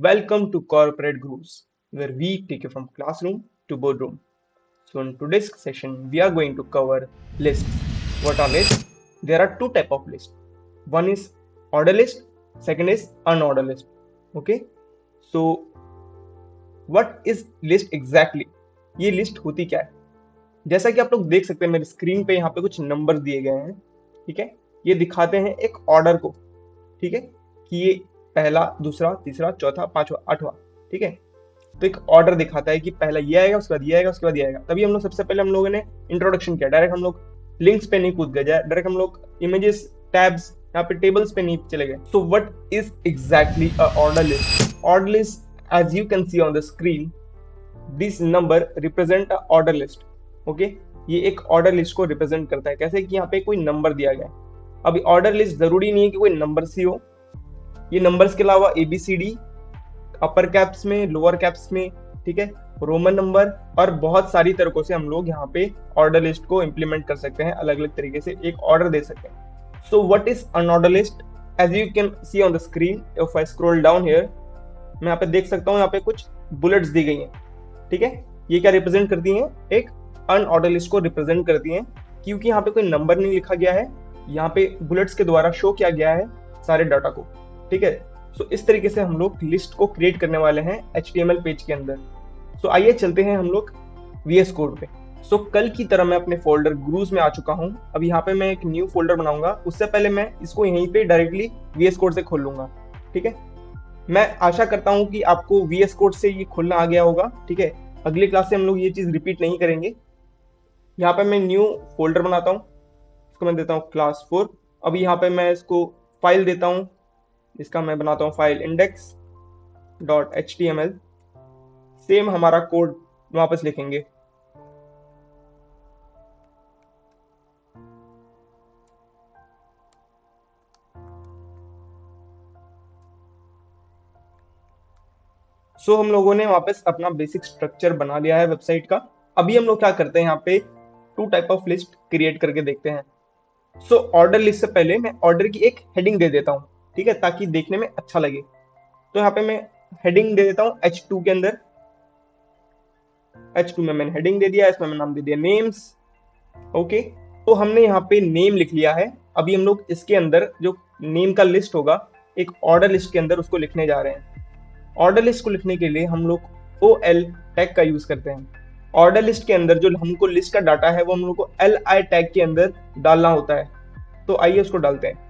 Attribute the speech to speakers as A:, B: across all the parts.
A: Welcome to Corporate Grooves, where we take you from classroom to boardroom. So in today's session, we are going to cover lists. What are lists? There are two type of lists. One is order list, second is unordered list. Okay. So what is list exactly? ये list होती क्या है? जैसा कि आप लोग देख सकते हैं मेरे स्क्रीन पे यहाँ पे कुछ नंबर दिए गए हैं. ठीक है, ये दिखाते हैं एक ऑर्डर को. ठीक है, कि ये पहला, दूसरा, तीसरा, चौथा, पांचवा, आठवां. ठीक है, तो एक ऑर्डर दिखाता है कि पहला ये आएगा, उसके बाद ये आएगा, उसके बाद ये आएगा. तभी हम लोग सबसे पहले हम लोगों ने इंट्रोडक्शन किया. डायरेक्ट हम लोग लिंक्स पे नहीं कूद गए, डायरेक्ट हम लोग इमेजेस, टैब्स, यहाँ पे टेबल्स पे नहीं चले गए. So what is exactly a order list? Order list, as you can see on the screen, this number represent a order list. Okay, ये एक ऑर्डर लिस्ट को रिप्रेजेंट करता है. कैसे कि यहाँ पे कोई नंबर दिया गया है. अभी ऑर्डर लिस्ट जरूरी नहीं है कि कोई नंबर सी हो. ये नंबर्स के अलावा ABCD, अपर कैप्स में, लोअर कैप्स में, ठीक है, रोमन नंबर और बहुत सारी तरीकों से हम लोग यहाँ पे ऑर्डर लिस्ट को इंप्लीमेंट कर सकते हैं. अलग अलग तरीके से एक ऑर्डर दे सकते हैं. So what is unorder list? As you can see on the screen, if I scroll down here, मैं यहाँ पे देख सकता हूँ, यहाँ पे कुछ बुलेट्स दी गई हैं. ठीक है, ये क्या रिप्रेजेंट करती हैं? एक अनऑर्डर लिस्ट को रिप्रेजेंट करती हैं, क्योंकि यहाँ पे कोई नंबर नहीं लिखा गया है. यहाँ पे बुलेट्स के द्वारा शो किया गया है सारे डाटा को. ठीक है, सो इस तरीके से हम लोग लिस्ट को क्रिएट करने वाले हैं HTML पेज के अंदर. सो आइए चलते हैं हम लोग VS कोड पे. सो कल की तरह मैं अपने फोल्डर ग्रूव्स में आ चुका हूँ. अब यहाँ पे मैं एक न्यू फोल्डर बनाऊंगा. उससे पहले मैं इसको यहीं पे डायरेक्टली VS कोड से खोल लूंगा. ठीक है, मैं आशा करता हूँ कि आपको VS कोड से ये खोलना आ गया होगा. ठीक है, अगली क्लास से हम लोग ये चीज रिपीट नहीं करेंगे. यहाँ पे मैं न्यू फोल्डर बनाता हूँ, इसको मैं देता हूँ क्लास 4. अब यहाँ पे मैं इसको फाइल देता हूँ, इसका मैं बनाता हूँ फाइल index.html. सेम हमारा कोड वापस लिखेंगे. सो हम लोगों ने वापस अपना बेसिक स्ट्रक्चर बना लिया है वेबसाइट का. अभी हम लोग क्या करते हैं, यहाँ पे two type of list create करके देखते हैं. सो ऑर्डर लिस्ट से पहले मैं ऑर्डर की एक हेडिंग दे देता हूँ. ठीक है, ताकि देखने में अच्छा लगे. तो यहाँ पे मैं हेडिंग दे देता हूँ H2 के अंदर. H2 में मैंने हेडिंग दे दिया, इसमें मैंने नाम दे दिया नेम्स. ओके, तो हमने यहाँ पे नेम लिख लिया है. अभी हम लोग इसके अंदर जो नेम का लिस्ट होगा एक ऑर्डर लिस्ट के अंदर, उसको लिखने जा रहे हैं. ऑर्डर लिस्ट को लिखने के लिए हम लोग OL टैग का यूज करते हैं. ऑर्डर लिस्ट के अंदर जो हमको लिस्ट का डाटा है वो हम लोग को LI टैग के अंदर डालना होता है. तो आइए उसको डालते हैं.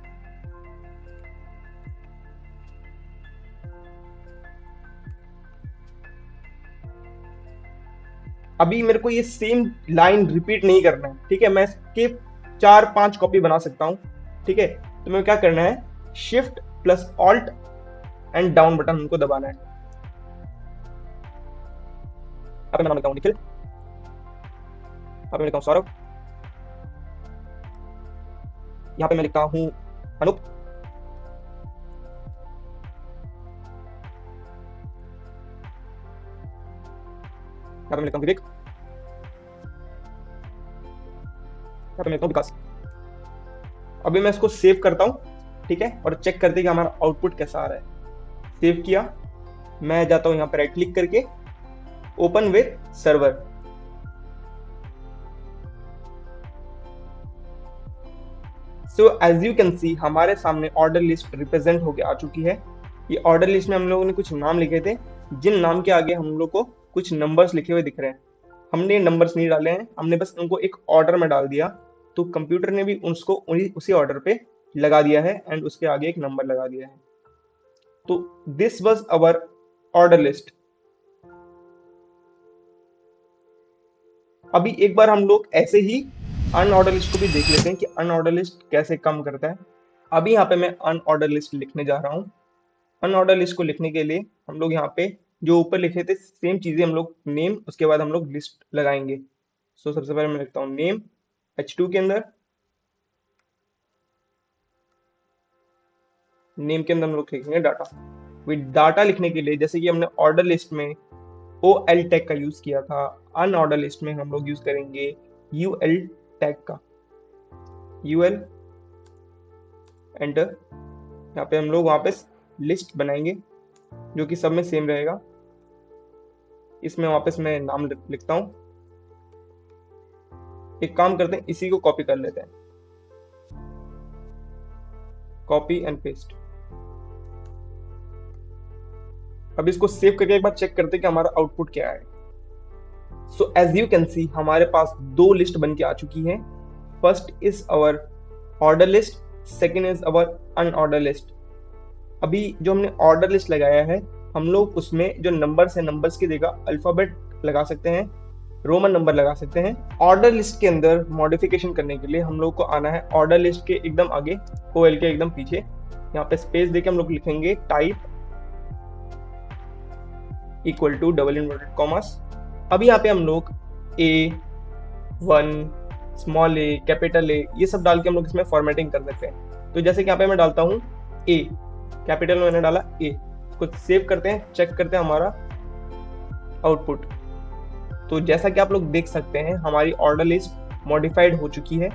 A: अभी मेरे को ये सेम लाइन रिपीट नहीं करना है. ठीक है, मैं इसके 4-5 कॉपी बना सकता हूँ. ठीक है, तो मैं क्या करना है, shift plus alt and down button हमको दबाना है. यहाँ पे मैं नाम लिखता हूँ निखिल, यहाँ पे मैं लिखता हूँ सौरभ, यहाँ पे मैं लिखता हूँ अनूप, यहाँ पे मैं लिखता हूँ विवेक, यहाँ पे मैं लिखता हूँ विकास. अभी मैं इसको सेव करता हूँ. ठीक है, और चेक करते हैं कि हमारा आउटपुट कैसा आ रहा है. सेव किया, मैं जाता हूँ यहाँ पे राइट क्लिक करके open with server. So as you can see हमारे सामने ऑर्डर लिस्ट रिप्रेजेंट होके आ चुकी है. ये ऑर्डर लिस्ट में हम लोगों ने कुछ नाम लिखे थे, जिन नाम के आगे हम लोग को कुछ नंबर्स लिखे हुए दिख रहे हैं. हमने नंबर्स नहीं डाले हैं, हमने बस उनको एक ऑर्डर में डाल दिया. तो कंप्यूटर ने भी उसको उसी ऑर्डर पे लगा दिया है एंड उसके आगे एक नंबर लगा दिया है. तो this was our order list. अभी एक बार हम लोग ऐसे ही अनऑर्डर लिस्ट को भी देख लेते हैं कि अनऑर्डर लिस्ट कैसे काम करता है. अभी यहाँ पे मैं अनऑर्डर लिस्ट लिखने जा रहा हूँ. अनऑर्डर लिस्ट को लिखने के लिए हम लोग यहाँ पे जो ऊपर लिखे थे सेम चीजें हम लोग नेम, उसके बाद हम लोग लिस्ट लगाएंगे. सो सबसे पहले मैं लिखता हूँ नेम H2 के अंदर. नेम के अंदर हम लोग लिखेंगे डाटा. विद डाटा लिखने के लिए जैसे कि हमने ऑर्डर लिस्ट में OL टैग का यूज किया था, अनऑर्डर लिस्ट में हम लोग यूज करेंगे UL टैग का. UL enter. यहाँ पे हम लोग वापस लिस्ट बनाएंगे. जो कि सब में सेम रहेगा। इसमें वापस मैं नाम लिखता हूँ। एक काम करते हैं, इसी को कॉपी कर लेते हैं, कॉपी एंड पेस्ट। अब इसको सेव करके एक बार चेक करते हैं कि हमारा आउटपुट क्या है। So as you can see हमारे पास दो लिस्ट बन के आ चुकी है। First is our order list, second is our unorder list. अभी जो हमने ऑर्डर लिस्ट लगाया है, हम लोग उसमें जो नंबर्स है, नंबर्स की जगह अल्फाबेट लगा सकते हैं, रोमन नंबर लगा सकते हैं। ऑर्डर लिस्ट के अंदर मॉडिफिकेशन करने के लिए हम लोग को आना है ऑर्डर लिस्ट के एकदम आगे, ओएल के एकदम पीछे। यहाँ पे स्पेस देके हम लोग लिखेंगे type equal to double inverted commas. अब यहाँ पे हम लोग A1, small A, capital A, ये सब डाल के हम लोग इसमें फॉर्मेटिंग कर सकते हैं। तो जैसे कि यहाँ पे मैं डालता हूँ ए, कैपिटल में मैंने डाला ए। कुछ सेव करते हैं, चेक करते हैं हमारा आउटपुट। तो जैसा कि आप लोग देख सकते हैं हमारी ऑर्डर लिस्ट मॉडिफाइड हो चुकी है,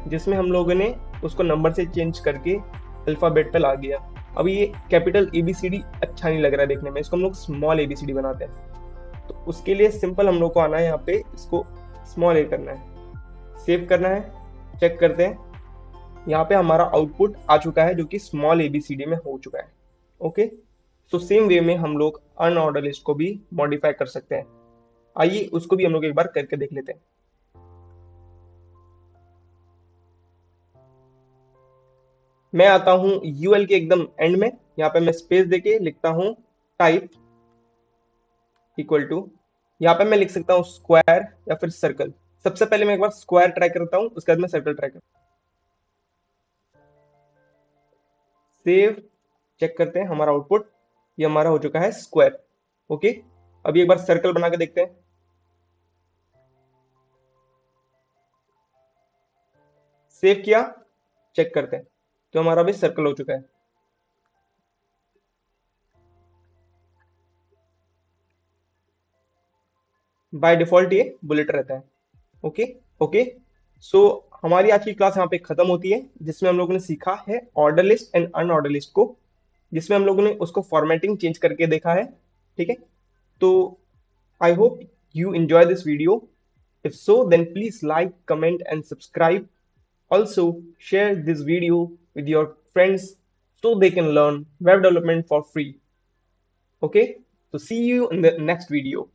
A: जिसमें हम लोगों ने उसको नंबर से चेंज करके अल्फाबेट पे ला दिया। अब ये कैपिटल ABCD अच्छा नहीं लग रहा है देखने में, इसको हम लोग स्मॉल ABCD बनाते हैं। तो उसके लिए सिंपल हम लोग को आना है यहाँ पे, इसको स्मॉल ए करना है, सेव करना है, चेक करते हैं। यहाँ पे हमारा आउटपुट आ चुका है जो कि स्मॉल ABCD में हो चुका है। ओके, तो सेम वे में हम लोग अनऑर्डर लिस्ट को भी मॉडिफाई कर सकते हैं। आइए उसको भी हम लोग एक बार करके देख लेते हैं। मैं आता हूं यूएल के एकदम एंड में, यहाँ पे मैं स्पेस देके लिखता हूं टाइप इक्वल टू, यहाँ पे मैं लिख सकता हूँ स्क्वायर या फिर सर्कल। सबसे पहले मैं एक बार स्क्वायर ट्राई करता हूँ, उसके बाद मैं सर्कल ट्राई करता हूँ। सेव, चेक करते हैं हमारा आउटपुट, ये हमारा हो चुका है स्क्वायर। ओके, अभी एक बार सर्कल बना के देखते हैं। सेव किया, चेक करते हैं, तो हमारा भी सर्कल हो चुका है। बाय डिफॉल्ट ये बुलेट रहता है। ओके, ओके, सो हमारी आज की क्लास यहाँ पे खत्म होती है, जिसमें हम लोगों ने सीखा है order list and unordered list को, जिसमें हम लोगों ने उसको फॉर्मेटिंग चेंज करके देखा है। ठीक है, तो I hope you enjoy this video. If so, then please like, comment, and subscribe. Also, share this video with your friends so they can learn web development for free. Okay, so see you in the next video.